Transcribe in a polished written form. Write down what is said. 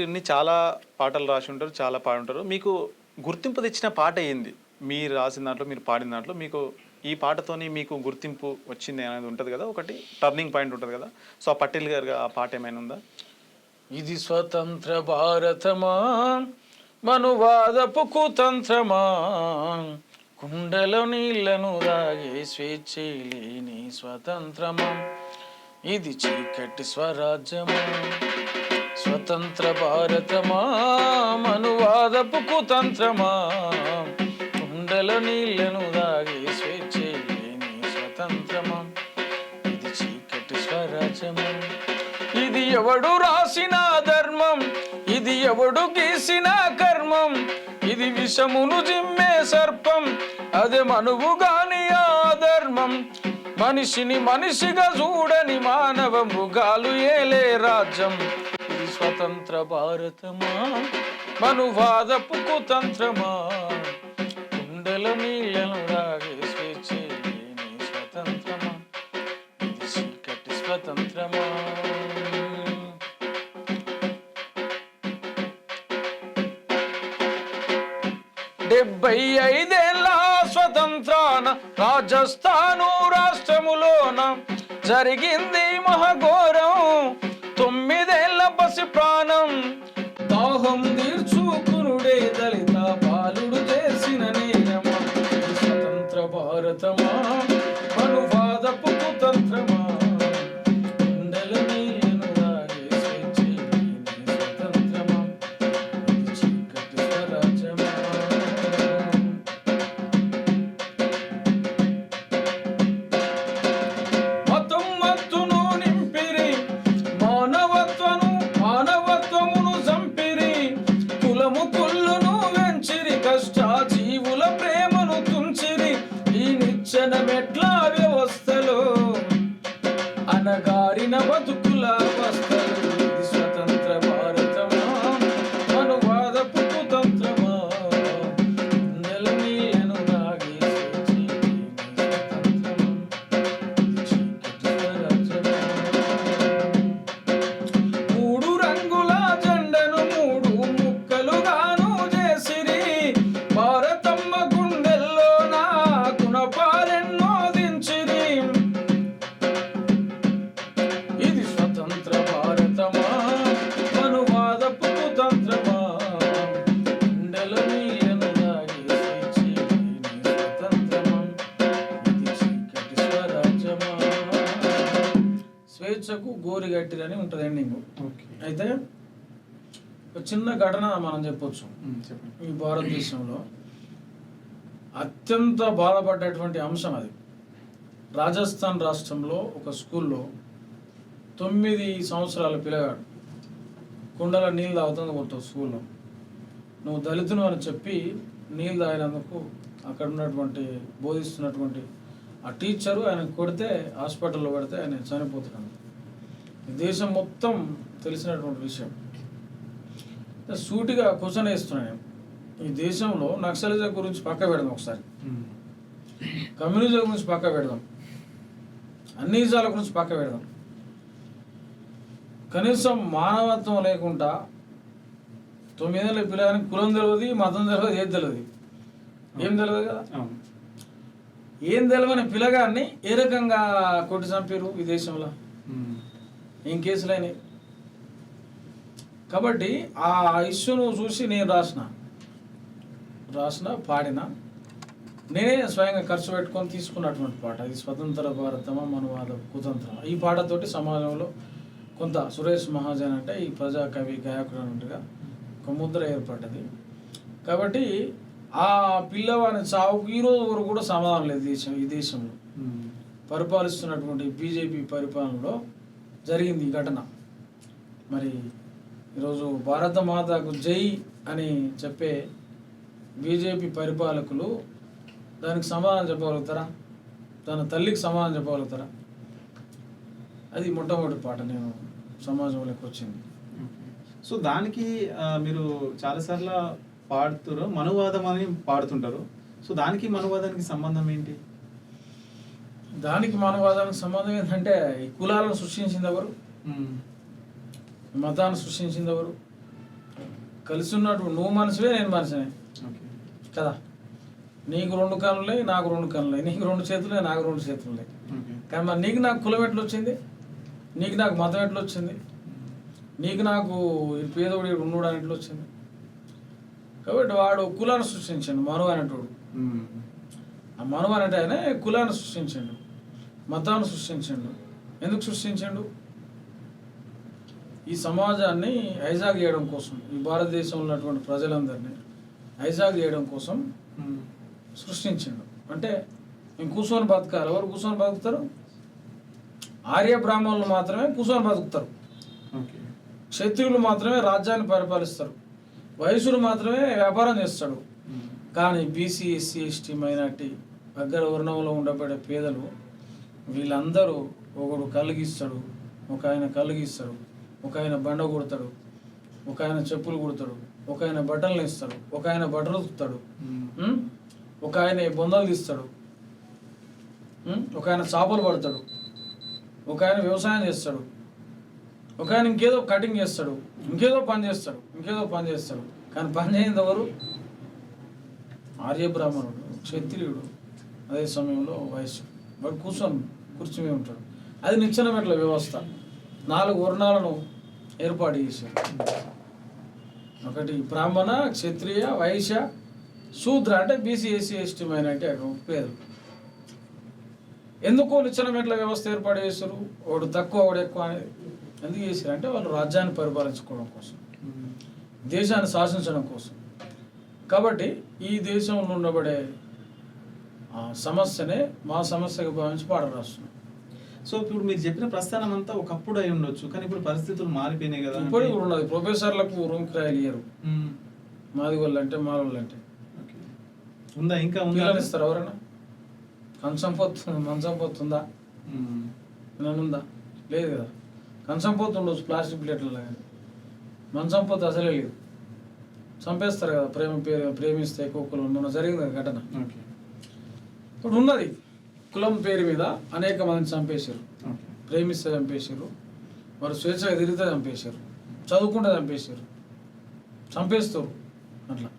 మీరుని చాలా పాటలు రాసి ఉంటారు, చాలా పాడుంటారు. మీకు గుర్తింపు తెచ్చిన పాట ఏంది? మీరు రాసిన దాంట్లో, మీరు పాడిన దాంట్లో మీకు ఈ పాటతోని మీకు గుర్తింపు వచ్చింది అనేది ఉంటుంది కదా, ఒకటి టర్నింగ్ పాయింట్ ఉంటుంది కదా. సో ఆ పర్టికులర్గా ఆ పాట ఏమైనా ఉందా? ఇది స్వతంత్ర భారతమా మనువాదపు కుతంత్రమా, కుండలో నీళ్లను దాగే స్వేచ్ఛ లేని స్వతంత్రమా, ఇది చీకటి స్వరాజ్యమా. స్వతంత్ర భారతమా మనువాదపు కుతంత్రమా, కుండలో నీళ్లను దాగే స్వేచ్ఛ లేని స్వతంత్రమా, ఇది చీకటి స్వరాజ్యమా. ఇది ఎవడు రాసిన ధర్మం, ఇది ఎవడు గీసిన కర్మం, ఇది విషమును జిమ్మే సర్పం, అదే మనువు గాని ఆ ధర్మం. మనిషిని మనిషిగా చూడని మానవ మృగాలు ఏలే రాజ్యం. ఇది స్వతంత్ర భారతమా మనువాదపు కుతంత్రమా, కుండల నీళ్లను రాగే స్వేచ్ఛ లేని స్వతంత్రమా, ఇది చీకటి స్వతంత్రమా. 75 స్వతంత్రాన రాజస్థాను రాష్ట్రములోన జరిగింది మహాఘోరం. 9 పసి ప్రాణం దాహం తీర్చుకునుడే దళిత బాలుడు చేసిన నేరమ. స్వతంత్ర భారతమా మనువాదపు కుతంత్రమా, కుండల నీళ్లను దాగే స్వేచ్ఛ లేని స్వతంత్రమా, ఇది చీకటి స్వరాజ్యమా. మానవత్వమును చంపిరి, కులము కుల్లును వెంచిరి, కష్ట జీవుల ప్రేమను తుంచిరి. ఈ నిచ్చెన మెట్ల వ్యవస్థలో అనగారిన బతుకుల అవస్థలు. ఇది స్వతంత్ర భారతమా మనువాదపు కుతంత్రమా, కుండల నీళ్లను దాగే స్వేచ్ఛ లేని స్వతంత్రమా, ఇది చీకటి స్వరాజ్యమా. 3 రంగుల జెండను 3 ముక్కలుగాను చేసిరి, భారతమ్మ గుండెల్లో నా గుణపాలెన్నో దించిరి. ఇది స్వతంత్ర భారతమా మనువాదపు కుతంత్రమా, కుండల నీళ్లను దాగే స్వేచ్ఛ లేని స్వతంత్రమా, ఇది చీకటి స్వరాజ్యమా. స్వేచ్ఛకు గోరిగట్టిరని ఉంటుంది ఎండింగ్. అయితే ఒక చిన్న ఘటన మనం చెప్పొచ్చు. ఈ భారతదేశంలో అత్యంత బాధపడ్డటువంటి అంశం అది. రాజస్థాన్ రాష్ట్రంలో ఒక స్కూల్లో 9 సంవత్సరాల పిల్లగాడు కుండల నీళ్ళు తాగుతుంది కొట్టావు స్కూల్లో. నువ్వు దళితును అని చెప్పి నీళ్ళు తాగినందుకు అక్కడ ఉన్నటువంటి బోధిస్తున్నటువంటి ఆ టీచరు ఆయన కొడితే, హాస్పిటల్లో పడితే ఆయన చనిపోతున్నాడు. ఈ దేశం మొత్తం తెలిసినటువంటి విషయం. సూటిగా క్వశ్చన్ వేస్తున్నాను. ఈ దేశంలో నక్సలిజం గురించి పక్క పెడదాం, ఒకసారి కమ్యూనిజం గురించి పక్క పెడదాం, అన్ని నిజాల గురించి పక్క పెడదాం. కనీసం మానవత్వం లేకుండా 9 ఏళ్ళ పిల్లగానికి కులం తెలియదు, మతం తెలియదు, ఏది తెలియదు, ఏం తెలియదు కదా. ఏం తెలియని పిల్లగాన్ని ఏ రకంగా కొట్టి చంపారు ఈ దేశంలో, ఏం కేసులైనవి. కాబట్టి ఆ ఇష్యూను చూసి నేను రాసిన పాడిన, నేనే స్వయంగా ఖర్చు పెట్టుకొని తీసుకున్నటువంటి పాట ఇది స్వతంత్ర భారతమా మనువాద కుతంత్రమా. ఈ పాటతోటి సమాజంలో కొంత సురేష్ మహాజన్ అంటే ఈ ప్రజా కవి గాయకుడు అన్నట్టుగా ఒక ముద్ర ఏర్పడ్డది. కాబట్టి ఆ పిల్లవాని చావుకు ఈరోజు వరకు కూడా సమాధానం లేదు ఈ దేశంలో. పరిపాలిస్తున్నటువంటి బీజేపీ పరిపాలనలో జరిగింది ఈ ఘటన. మరి ఈరోజు భారత మాతకు జై అని చెప్పే బీజేపీ పరిపాలకులు దానికి సమాధానం చెప్పగలుగుతారా? తన తల్లికి సమాధానం చెప్పగలుగుతారా? అది మొట్టమొదటి పాట నేను సమాజంలోకి వచ్చింది. సో దానికి మీరు చాలాసార్లు పాడుతారు, మనువాదం అని పాడుతుంటారు. సో దానికి మనువాదానికి సంబంధం ఏంటి? దానికి మనువాదానికి సంబంధం ఏంటంటే, ఈ కులాలను సృష్టించింది ఎవరు, మతాన్ని సృష్టించింది ఎవరు, కలిసి ఉన్నట్టు నువ్వు మనిషివే నేను మనిషినే ఓకే. కదా. నీకు 2 కన్నులే నాకు 2 కన్నులే, నీకు 2 చేతులే నాకు 2 చేతులే. ఓకే. కానీ మరి నీకు నాకు కులం ఎట్లా వచ్చింది, నీకు నాకు మతం ఎట్లా వచ్చింది, నీకు నాకు ఈ పేదోడు ఉన్నోడు అని ఎట్లా వచ్చింది? కాబట్టి వాడు కులాన్ని సృష్టించాడు మనువు అనేటోడు. ఆ మనువు అనేట ఆయన కులాన్ని సృష్టించాడు, మతాన్ని సృష్టించాడు. ఎందుకు సృష్టించాడు? ఈ సమాజాన్ని హైజాక్ చేయడం కోసం, ఈ భారతదేశంలో ఉన్నటువంటి ప్రజలందరినీ హైజాక్ చేయడం కోసం సృష్టించాడు. అంటే మేము కూర్చొని బతకాలి. ఎవరు కూర్చొని బతుకుతారు? ఆర్య బ్రాహ్మణులు మాత్రమే కూర్చొని బతుకుతారు. ఓకే. క్షత్రియులు మాత్రమే రాజ్యాన్ని పరిపాలిస్తారు, వైశ్యులు మాత్రమే వ్యాపారం చేస్తాడు. కానీ బీసీ, ఎస్సీ, ఎస్టీ, మైనార్టీ, అగ్ర వర్ణంలో ఉండబడే పేదలు వీళ్ళందరూ ఒకడు కలుగిస్తాడు, ఒక ఆయన కలుగిస్తాడు, ఒక ఆయన బండ కొడతాడు, ఒక ఆయన చెప్పులు కుడతాడు, ఒక ఆయన బట్టలు ఇస్తాడు, ఒక ఆయన బట్టలు ఉతుకుతాడు, ఒక ఆయన బొందలు తీస్తాడు, ఒక ఆయన చేపలు పడతాడు, ఒక ఆయన వ్యవసాయం చేస్తాడు, ఒక ఆయన ఇంకేదో కటింగ్ చేస్తాడు, ఇంకేదో పని చేస్తాడు. కానీ పని చేయనిది ఎవరు? ఆర్య బ్రాహ్మణుడు, క్షత్రియుడు, అదే సమయంలో వైశ్యుడు. వాడు కూర్చుని మీద ఉంటాడు. అది నిచ్చెన మెట్ల వ్యవస్థ. 4 వర్ణాలను ఏర్పాటు చేశారు. ఒకటి బ్రాహ్మణ, క్షత్రియ, వైశ్య, శూద్ర, అంటే బీసీ, ఎస్సీ, ఎస్టీ, మైనార్టీ పేదలు. ఎందుకు నిచ్చెన మెట్ల వ్యవస్థ ఏర్పాటు చేశారు? వాడు తక్కువ వాడు ఎక్కువ అనేది ఎందుకు చేశారు అంటే వాళ్ళు రాజ్యాన్ని పరిపాలించుకోవడం కోసం, దేశాన్ని శాసించడం కోసం. కాబట్టి ఈ దేశంలో ఉండబడే సమస్యనే మా సమస్యగా భావించి పాట రాస్తున్నాం. సో ఇప్పుడు మీరు చెప్పిన ప్రస్థానం అంతా ఒకప్పుడు అయి ఉండొచ్చు, కానీ ఇప్పుడు పరిస్థితులు మారిపోయినాయి కదా. ఇప్పుడు కూడా ఉన్నది. ప్రొఫెసర్లకు రూమ్ కిరాయిలు ఇయ్యరు. మాది వాళ్ళు అంటే మా వాళ్ళు అంటే ఉందా? ఇంకా పిల్లలు ఇస్తారు ఎవరైనా? మంచం పొత్తుందా? ఉందా? లేదు కదా. కంచం పొత్తు ఉండొచ్చు ప్లాస్టిక్ ప్లేట్లలో, కానీ మంచం పొత్తు అసలే లేదు. చంపేస్తారు కదా ప్రేమిస్తే కుక్కలు. మొన్న జరిగింది కదా ఘటన. ఇప్పుడు ఉన్నది కులం పేరు మీద అనేక మందిని చంపేశారు, ప్రేమిస్తే చంపేశారు, వారు స్వేచ్ఛగా తిరిగితే చంపేశారు, చదువుకుంటే చంపేశారు, చంపేస్తారు అట్లా.